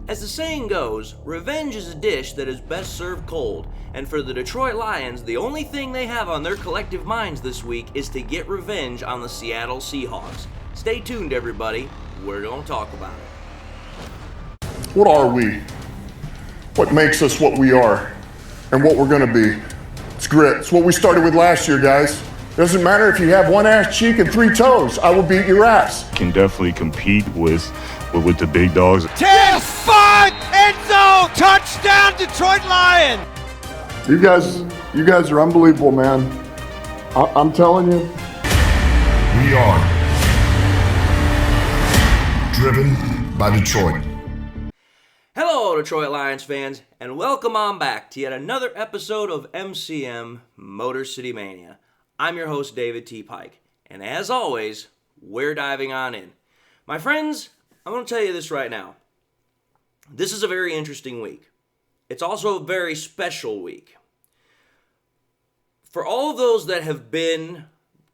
As the saying goes, revenge is a dish that is best served cold, and for the Detroit Lions, the only thing they have on their collective minds this week is to get revenge on the Seattle Seahawks. Stay tuned, everybody. We're going to talk about it. What are we? What makes us what we are and what we're going to be? It's grit. It's what we started with last year, guys. It doesn't matter if you have one ass cheek and three toes. I will beat your ass. Can definitely compete with the big dogs. 10-5 end zone touchdown Detroit Lions. You guys are unbelievable, man. I'm telling you. We are driven by Detroit. Hello, Detroit Lions fans, and welcome on back to yet another episode of MCM Motor City Mania. I'm your host, David T. Pike, and as always, we're diving on in. My friends, I'm going to tell you this right now. This is a very interesting week. It's also a very special week. For all of those that have been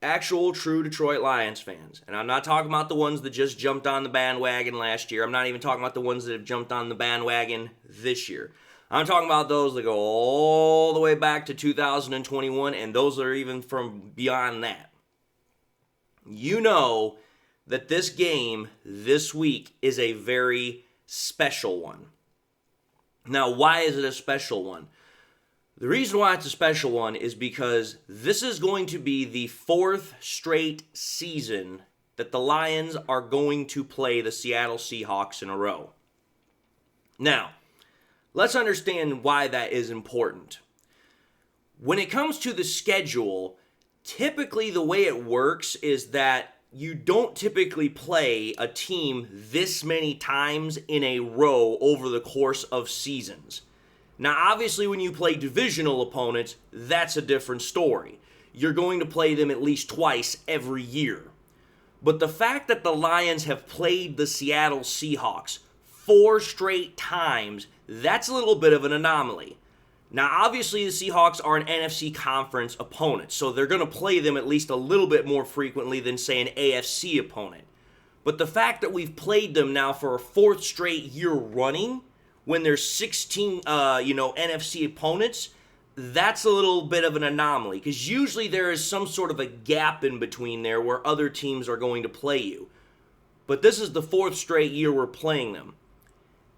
actual true Detroit Lions fans, and I'm not talking about the ones that just jumped on the bandwagon last year. I'm not even talking about the ones that have jumped on the bandwagon this year. I'm talking about those that go all the way back to 2021, and those that are even from beyond that. You know that this game this week is a very special one. Now, why is it a special one? The reason why it's a special one is because this is going to be the fourth straight season that the Lions are going to play the Seattle Seahawks in a row. Now, let's understand why that is important. When it comes to the schedule, typically the way it works is that you don't typically play a team this many times in a row over the course of seasons. Now, obviously, when you play divisional opponents, that's a different story. You're going to play them at least twice every year. But the fact that the Lions have played the Seattle Seahawks 4 straight times, that's a little bit of an anomaly. Now, obviously, the Seahawks are an NFC conference opponent, so they're going to play them at least a little bit more frequently than, say, an AFC opponent. But the fact that we've played them now for a 4th straight year running, when there's 16, NFC opponents, that's a little bit of an anomaly, because usually there is some sort of a gap in between there where other teams are going to play you. But this is the 4th straight year we're playing them.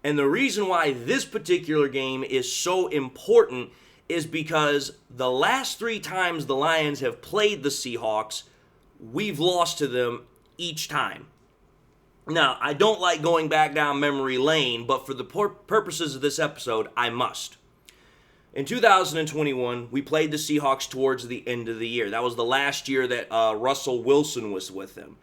And the reason why this particular game is so important is because the last 3 times the Lions have played the Seahawks, we've lost to them each time. Now, I don't like going back down memory lane, but for the purposes of this episode, I must. In 2021, we played the Seahawks towards the end of the year. That was the last year that Russell Wilson was with them.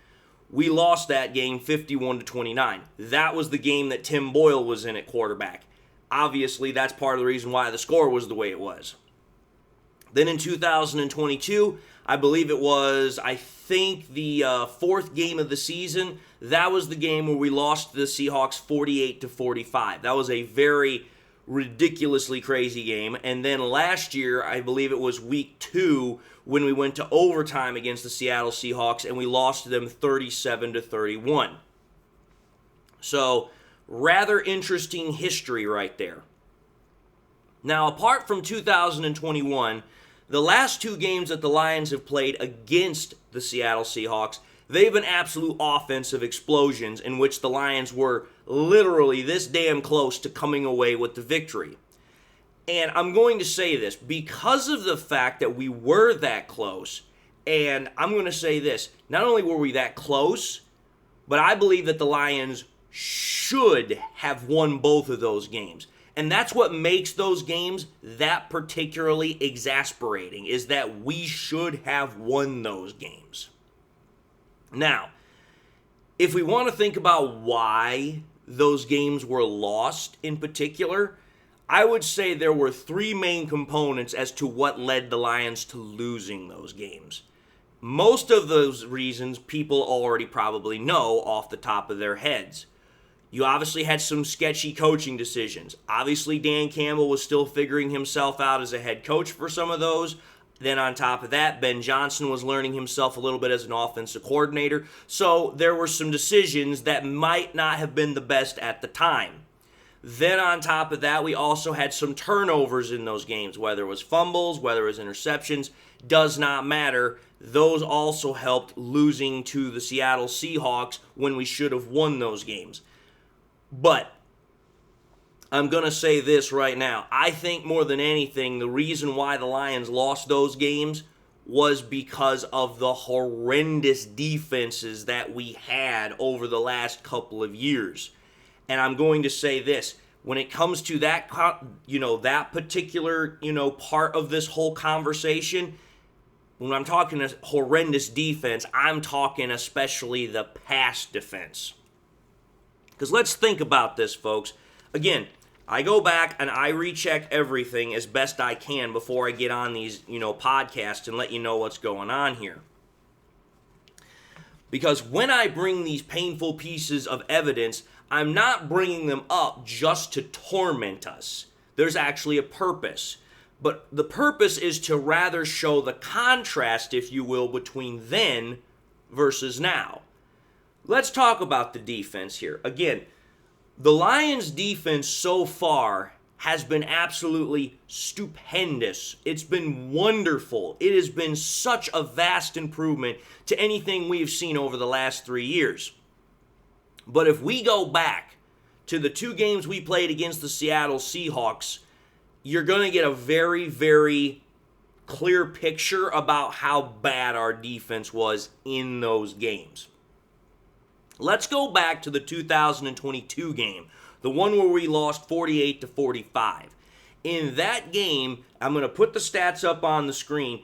We lost that game 51-29. That was the game that Tim Boyle was in at quarterback. Obviously, that's part of the reason why the score was the way it was. Then in 2022, I believe it was, the 4th game of the season. That was the game where we lost to the Seahawks 48-45. That was a very ridiculously crazy game. And then last year, I believe it was week 2, when we went to overtime against the Seattle Seahawks, and we lost to them 37-31. So, rather interesting history right there. Now, apart from 2021, the last 2 games that the Lions have played against the Seattle Seahawks, they've been absolute offensive explosions in which the Lions were literally this damn close to coming away with the victory. And I'm going to say this, because of the fact that we were that close, and I'm going to say this, not only were we that close, but I believe that the Lions should have won both of those games. And that's what makes those games that particularly exasperating, is that we should have won those games. Now, if we want to think about why those games were lost in particular, I would say there were 3 main components as to what led the Lions to losing those games. Most of those reasons people already probably know off the top of their heads. You obviously had some sketchy coaching decisions. Obviously, Dan Campbell was still figuring himself out as a head coach for some of those. Then on top of that, Ben Johnson was learning himself a little bit as an offensive coordinator. So there were some decisions that might not have been the best at the time. Then on top of that, we also had some turnovers in those games, whether it was fumbles, whether it was interceptions, does not matter. Those also helped losing to the Seattle Seahawks when we should have won those games. But I'm going to say this right now. I think more than anything, the reason why the Lions lost those games was because of the horrendous defenses that we had over the last couple of years. And I'm going to say this, when it comes to that, that particular, part of this whole conversation, when I'm talking a horrendous defense, I'm talking especially the pass defense. Because let's think about this, folks. Again, I go back and I recheck everything as best I can before I get on these, podcasts and let you know what's going on here. Because when I bring these painful pieces of evidence, I'm not bringing them up just to torment us. There's actually a purpose. But the purpose is to rather show the contrast, if you will, between then versus now. Let's talk about the defense here. Again, the Lions' defense so far has been absolutely stupendous. It's been wonderful. It has been such a vast improvement to anything we've seen over the last 3 years. But if we go back to the 2 games we played against the Seattle Seahawks, you're going to get a very, very clear picture about how bad our defense was in those games. Let's go back to the 2022 game, the one where we lost 48-45. In that game, I'm going to put the stats up on the screen.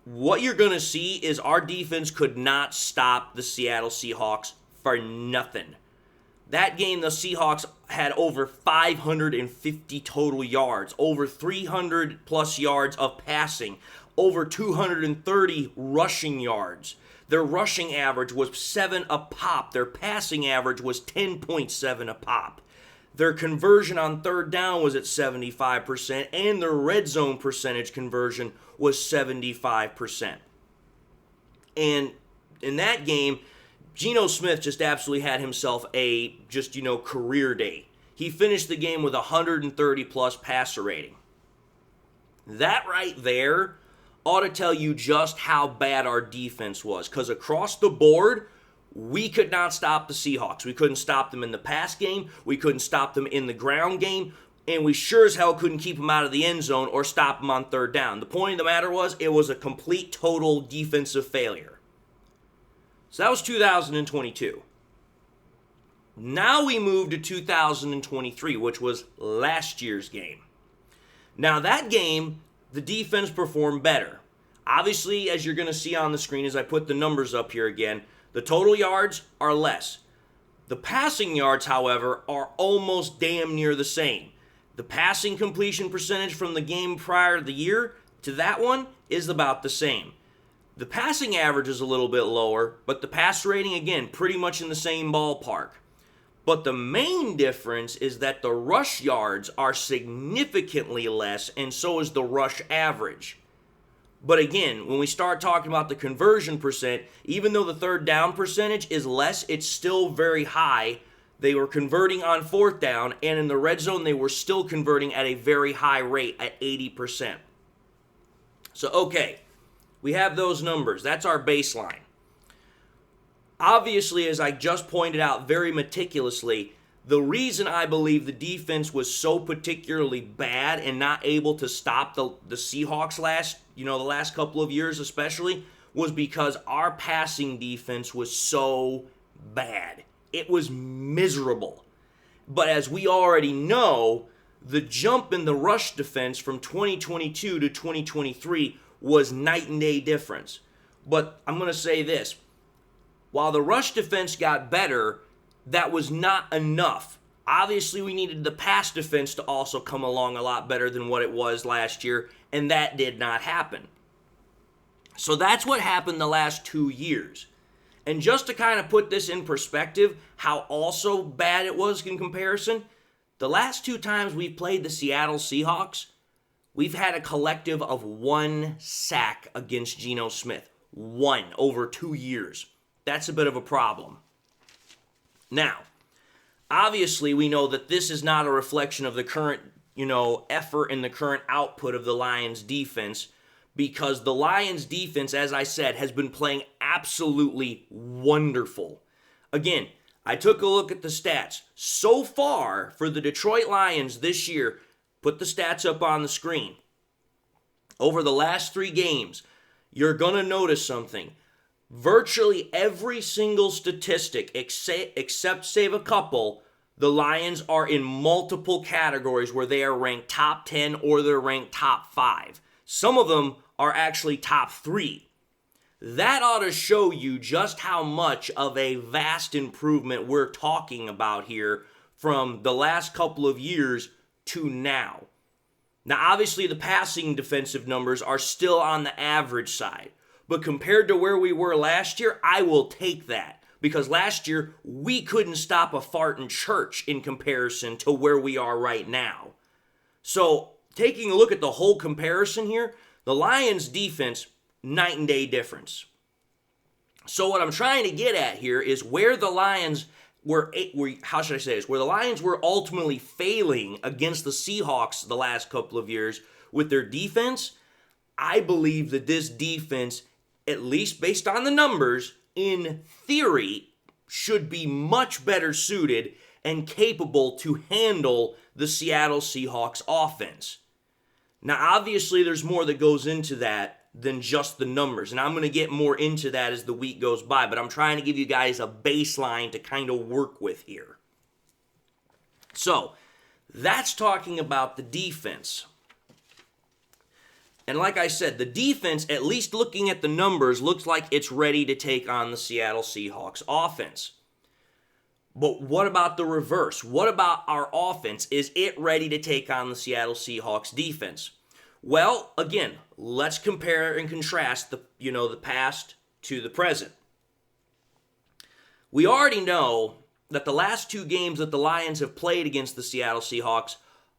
What you're going to see is our defense could not stop the Seattle Seahawks for nothing. That game, the Seahawks had over 550 total yards, over 300 plus yards of passing, over 230 rushing yards. Their rushing average was 7 a pop. Their passing average was 10.7 a pop. Their conversion on third down was at 75%, and their red zone percentage conversion was 75%. And in that game, Geno Smith just absolutely had himself a career day. He finished the game with 130 plus passer rating. That right there ought to tell you just how bad our defense was, because across the board, we could not stop the Seahawks. We couldn't stop them in the pass game. We couldn't stop them in the ground game. And we sure as hell couldn't keep them out of the end zone or stop them on third down. The point of the matter was, it was a complete, total defensive failure. So that was 2022. Now we move to 2023, which was last year's game. Now that game, the defense performed better. Obviously, as you're going to see on the screen as I put the numbers up here again, the total yards are less. The passing yards, however, are almost damn near the same. The passing completion percentage from the game prior to the year to that one is about the same. The passing average is a little bit lower, but the pass rating, again, pretty much in the same ballpark. But the main difference is that the rush yards are significantly less, and so is the rush average. But again, when we start talking about the conversion percent, even though the third down percentage is less, it's still very high. They were converting on fourth down, and in the red zone, they were still converting at a very high rate at 80%. So, okay, we have those numbers. That's our baseline. Obviously, as I just pointed out very meticulously, the reason I believe the defense was so particularly bad and not able to stop the Seahawks the last couple of years especially, was because our passing defense was so bad. It was miserable. But as we already know, the jump in the rush defense from 2022 to 2023 was night and day difference. But I'm going to say this. While the rush defense got better, that was not enough. Obviously, we needed the pass defense to also come along a lot better than what it was last year, and that did not happen. So that's what happened the last 2 years. And just to kind of put this in perspective, how also bad it was in comparison, the last 2 times we've played the Seattle Seahawks, we've had a collective of 1 sack against Geno Smith. 1 over 2 years. That's a bit of a problem. Now, Obviously, we know that this is not a reflection of the current, effort and the current output of the Lions defense, because the Lions defense, as I said, has been playing absolutely wonderful. Again, I took a look at the stats. So far for the Detroit Lions this year, put the stats up on the screen. Over the last 3 games, you're going to notice something. Virtually every single statistic, except save a couple, the Lions are in multiple categories where they are ranked top 10 or they're ranked top 5. Some of them are actually top 3. That ought to show you just how much of a vast improvement we're talking about here from the last couple of years to now. Now, obviously, the passing defensive numbers are still on the average side. But compared to where we were last year, I will take that. Because last year, we couldn't stop a fart in church in comparison to where we are right now. So, taking a look at the whole comparison here, the Lions' defense, night and day difference. So what I'm trying to get at here is where the Lions were where the Lions were ultimately failing against the Seahawks the last couple of years with their defense. I believe that this defense, at least based on the numbers, in theory, should be much better suited and capable to handle the Seattle Seahawks offense. Now, obviously, there's more that goes into that than just the numbers, and I'm going to get more into that as the week goes by, but I'm trying to give you guys a baseline to kind of work with here. So, that's talking about the defense. And like I said, the defense, at least looking at the numbers, looks like it's ready to take on the Seattle Seahawks offense. But what about the reverse? What about our offense? Is it ready to take on the Seattle Seahawks defense? Well, again, let's compare and contrast the past to the present. We already know that the last 2 games that the Lions have played against the Seattle Seahawks,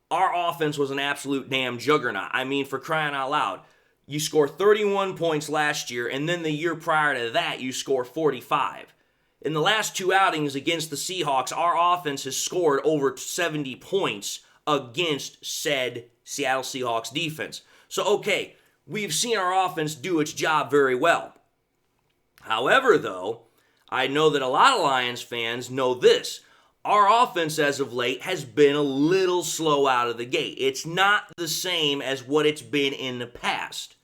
our offense was an absolute damn juggernaut. I mean, for crying out loud. You score 31 points last year, and then the year prior to that, you score 45. In the last 2 outings against the Seahawks, our offense has scored over 70 points against said Seattle Seahawks defense. So, okay, we've seen our offense do its job very well. However, though, I know that a lot of Lions fans know this. Our offense as of late has been a little slow out of the gate. It's not the same as what it's been in the past.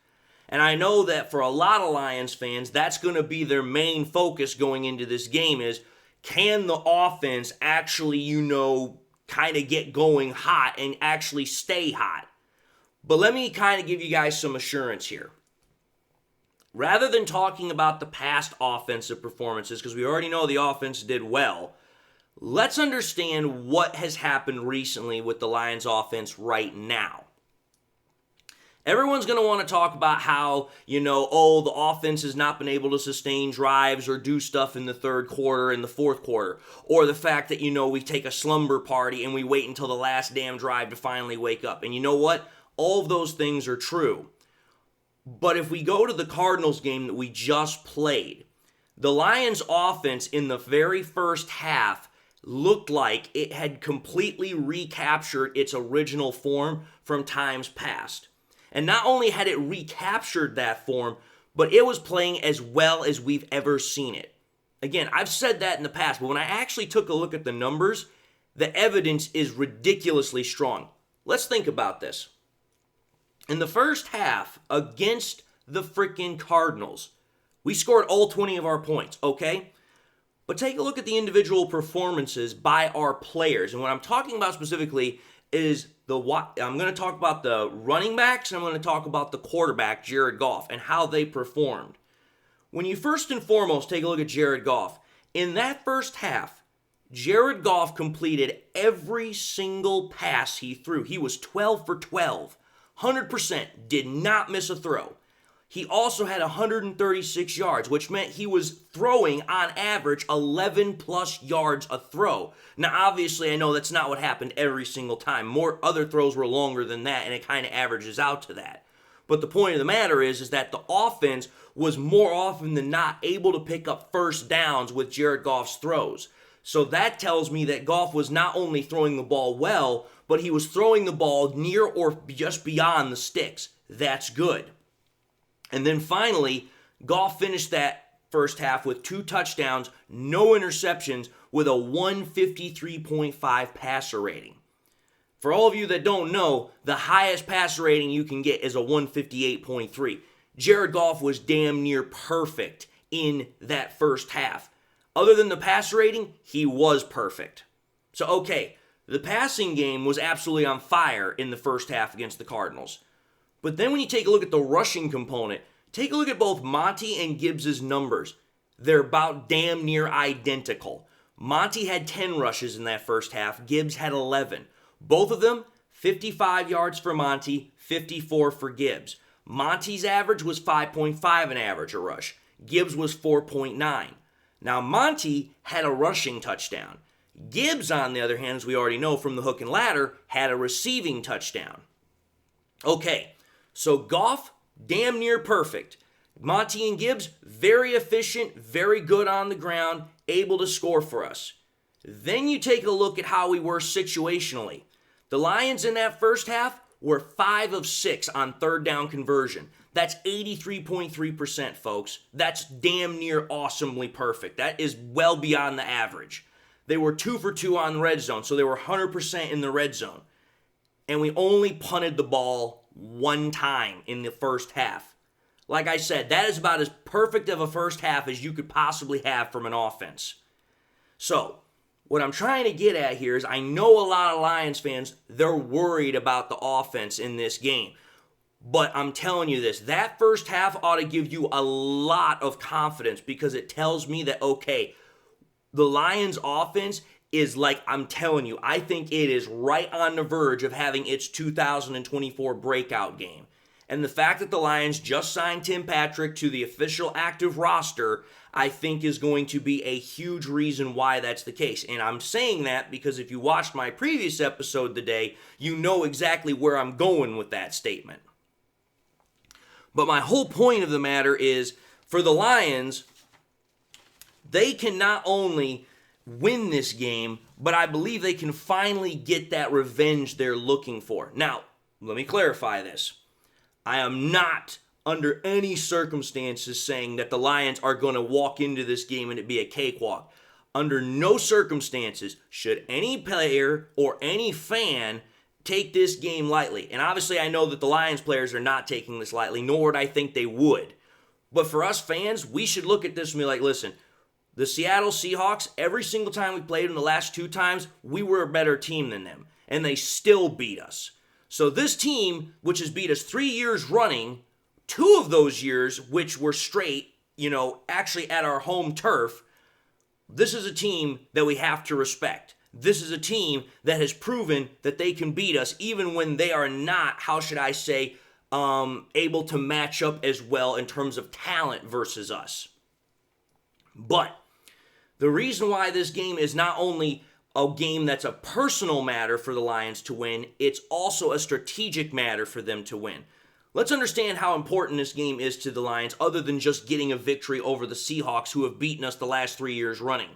And I know that for a lot of Lions fans, that's going to be their main focus going into this game is, can the offense actually, kind of get going hot and actually stay hot? But let me kind of give you guys some assurance here. Rather than talking about the past offensive performances, because we already know the offense did well, let's understand what has happened recently with the Lions offense right now. Everyone's going to want to talk about how, the offense has not been able to sustain drives or do stuff in the third quarter and the fourth quarter. Or the fact that, we take a slumber party and we wait until the last damn drive to finally wake up. And you know what? All of those things are true. But if we go to the Cardinals game that we just played, the Lions offense in the very first half looked like it had completely recaptured its original form from times past. And not only had it recaptured that form, but it was playing as well as we've ever seen it. Again, I've said that in the past, but when I actually took a look at the numbers, the evidence is ridiculously strong. Let's think about this. In the first half, against the freaking Cardinals, we scored all 20 of our points, okay? But take a look at the individual performances by our players. And what I'm talking about specifically is I'm going to talk about the running backs, and I'm going to talk about the quarterback, Jared Goff, and how they performed. When you first and foremost take a look at Jared Goff, in that first half, Jared Goff completed every single pass he threw. He was 12 for 12, 100%, did not miss a throw. He also had 136 yards, which meant he was throwing on average 11 plus yards a throw. Now, obviously, I know that's not what happened every single time. More other throws were longer than that, and it kind of averages out to that. But the point of the matter is that the offense was more often than not able to pick up first downs with Jared Goff's throws. So that tells me that Goff was not only throwing the ball well, but he was throwing the ball near or just beyond the sticks. That's good. And then finally, Goff finished that first half with 2 touchdowns, no interceptions, with a 153.5 passer rating. For all of you that don't know, the highest passer rating you can get is a 158.3. Jared Goff was damn near perfect in that first half. Other than the passer rating, he was perfect. So, okay, the passing game was absolutely on fire in the first half against the Cardinals. But then when you take a look at the rushing component, take a look at both Monty and Gibbs' numbers. They're about damn near identical. Monty had 10 rushes in that first half. Gibbs had 11. Both of them, 55 yards for Monty, 54 for Gibbs. Monty's average was 5.5 an average a rush. Gibbs was 4.9. Now, Monty had a rushing touchdown. Gibbs, on the other hand, as we already know from the hook and ladder, had a receiving touchdown. Okay, so Goff, damn near perfect. Monty and Gibbs, very efficient, very good on the ground, able to score for us. Then you take a look at how we were situationally. The Lions in that first half were 5 of 6 on third down conversion. That's 83.3%, folks. That's damn near awesomely perfect. That is well beyond the average. They were 2 for 2 on the red zone, so they were 100% in the red zone. And we only punted the ball 1 time in the first half. Like I said, that is about as perfect of a first half as you could possibly have from an offense. So, what I'm trying to get at here is I know a lot of Lions fans, they're worried about the offense in this game. But I'm telling you this, that first half ought to give you a lot of confidence because it tells me that, okay, the Lions offense is like, I'm telling you, I think it is right on the verge of having its 2024 breakout game. And the fact that the Lions just signed Tim Patrick to the official active roster, I think is going to be a huge reason why that's the case. And I'm saying that because if you watched my previous episode today, you know exactly where I'm going with that statement. But my whole point of the matter is, for the Lions, they can not only win this game, but I believe they can finally get that revenge they're looking for. Now, let me clarify this. I am not under any circumstances saying that the Lions are going to walk into this game and it be a cakewalk. Under no circumstances should any player or any fan take this game lightly. And obviously I know that the Lions players are not taking this lightly, nor would I think they would. But for us fans, we should look at this and be like, listen, the Seattle Seahawks, every single time we played them the last 2 times, we were a better team than them. And they still beat us. So this team, which has beat us 3 years running, 2 of those years, which were straight, actually at our home turf, this is a team that we have to respect. This is a team that has proven that they can beat us even when they are not, able to match up as well in terms of talent versus us. But the reason why this game is not only a game that's a personal matter for the Lions to win, it's also a strategic matter for them to win. Let's understand how important this game is to the Lions other than just getting a victory over the Seahawks who have beaten us the last 3 years running.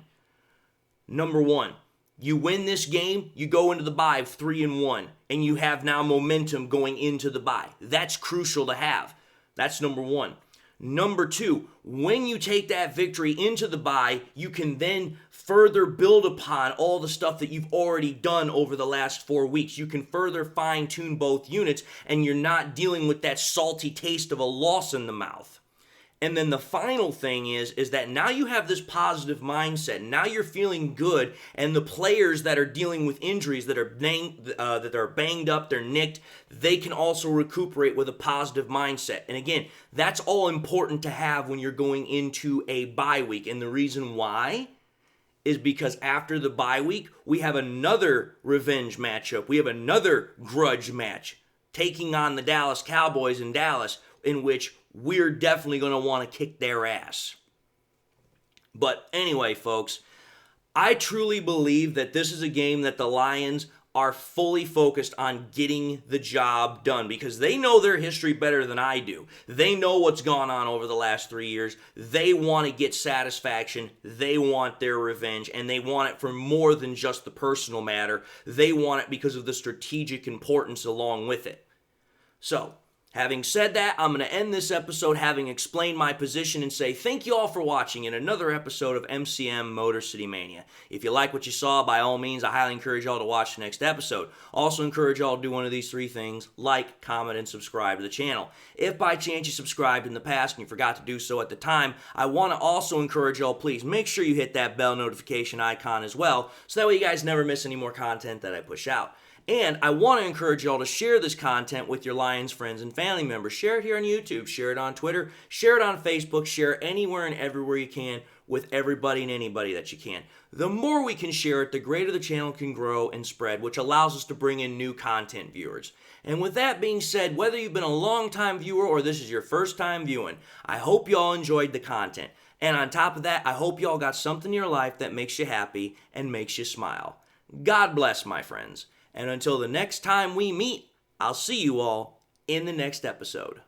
Number 1, you win this game, you go into the bye 3-1, and you have now momentum going into the bye. That's crucial to have. That's number 1. Number 2, when you take that victory into the bye, you can then further build upon all the stuff that you've already done over the last 4 weeks. You can further fine-tune both units, and you're not dealing with that salty taste of a loss in the mouth. And then the final thing is that now you have this positive mindset. Now you're feeling good, and the players that are dealing with injuries that are banged up, they're nicked, they can also recuperate with a positive mindset. And again, that's all important to have when you're going into a bye week. And the reason why is because after the bye week, we have another revenge matchup. We have another grudge match taking on the Dallas Cowboys in Dallas, in which we're definitely going to want to kick their ass. But anyway, folks, I truly believe that this is a game that the Lions are fully focused on getting the job done because they know their history better than I do. They know what's gone on over the last 3 years. They want to get satisfaction. They want their revenge, and they want it for more than just the personal matter. They want it because of the strategic importance along with it. So, having said that, I'm going to end this episode having explained my position and say thank you all for watching in another episode of MCM Motor City Mania. If you like what you saw, by all means, I highly encourage y'all to watch the next episode. Also encourage y'all to do one of these 3 things: like, comment, and subscribe to the channel. If by chance you subscribed in the past and you forgot to do so at the time, I want to also encourage y'all, please make sure you hit that bell notification icon as well, so that way you guys never miss any more content that I push out. And I want to encourage y'all to share this content with your Lions friends and family members. Share it here on YouTube, share it on Twitter, share it on Facebook, share it anywhere and everywhere you can with everybody and anybody that you can. The more we can share it, the greater the channel can grow and spread, which allows us to bring in new content viewers. And with that being said, whether you've been a long-time viewer or this is your first time viewing, I hope y'all enjoyed the content. And on top of that, I hope y'all got something in your life that makes you happy and makes you smile. God bless, my friends. And until the next time we meet, I'll see you all in the next episode.